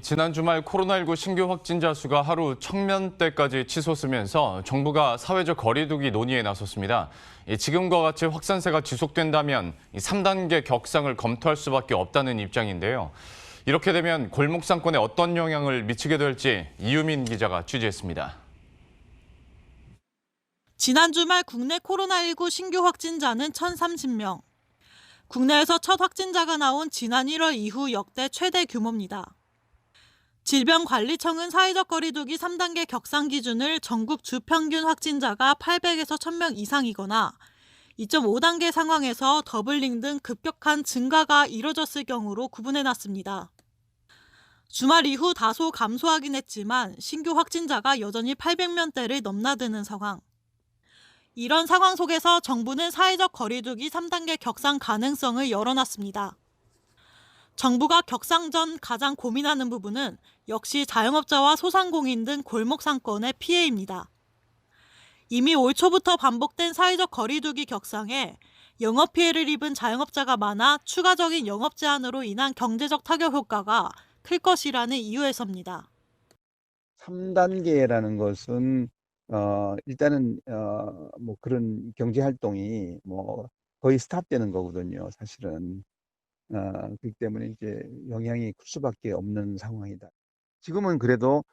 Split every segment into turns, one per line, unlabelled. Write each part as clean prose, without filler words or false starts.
지난 주말 코로나19 신규 확진자 수가 하루 1000명대까지 치솟으면서 정부가 사회적 거리두기 논의에 나섰습니다. 지금과 같이 확산세가 지속된다면 3단계 격상을 검토할 수밖에 없다는 입장인데요. 이렇게 되면 골목 상권에 어떤 영향을 미치게 될지 이유민 기자가 취재했습니다.
지난 주말 국내 코로나19 신규 확진자는 1,030명. 국내에서 첫 확진자가 나온 지난 1월 이후 역대 최대 규모입니다. 질병관리청은 사회적 거리두기 3단계 격상 기준을 전국 주평균 확진자가 800에서 1000명 이상이거나 2.5단계 상황에서 더블링 등 급격한 증가가 이뤄졌을 경우로 구분해놨습니다. 주말 이후 다소 감소하긴 했지만 신규 확진자가 여전히 800명대를 넘나드는 상황. 이런 상황 속에서 정부는 사회적 거리두기 3단계 격상 가능성을 열어놨습니다. 정부가 격상 전 가장 고민하는 부분은 역시 자영업자와 소상공인 등 골목 상권의 피해입니다. 이미 올 초부터 반복된 사회적 거리두기 격상에 영업 피해를 입은 자영업자가 많아 추가적인 영업 제한으로 인한 경제적 타격 효과가 클 것이라는 이유에서입니다.
3단계라는 것은 일단은 뭐 그런 경제 활동이 뭐 거의 스탑되는 거거든요, 사실은. 그렇기 때문에 이제 영향이 클 수밖에 없는 상황이다. 지금은 그래도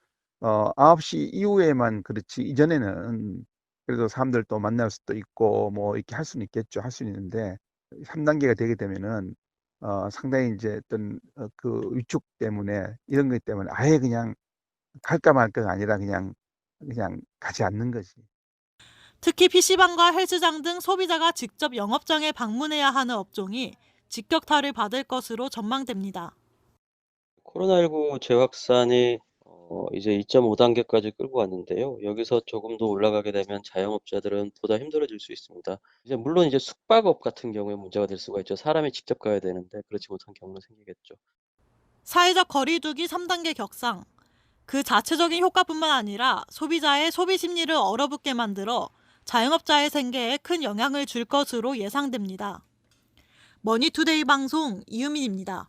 9시 이후에만 그렇지, 이전에는 그래도 사람들도 만날 수도 있고 뭐 이렇게 할 수는 있겠죠. 할 수 있는데 3단계가 되게 되면은 상당히 이제 어떤 그 위축 때문에, 이런 것 때문에 아예 그냥 갈까 말까가 아니라 그냥 가지 않는 거지.
특히 PC방과 헬스장 등 소비자가 직접 영업장에 방문해야 하는 업종이 직격탄을 받을 것으로 전망됩니다.
코로나19 재확산이 이제 2.5단계까지 끌고 왔는데요. 여기서 조금 더 올라가게 되면 자영업자들은 보다 힘들어질 수 있습니다. 이제 물론 이제 숙박업 같은 경우에 문제가 될 수가 있죠. 사람이 직접 가야 되는데 그렇지 못한 경우는 생기겠죠.
사회적 거리두기 3단계 격상. 그 자체적인 효과뿐만 아니라 소비자의 소비 심리를 얼어붙게 만들어 자영업자의 생계에 큰 영향을 줄 것으로 예상됩니다. 머니투데이 방송 이유민입니다.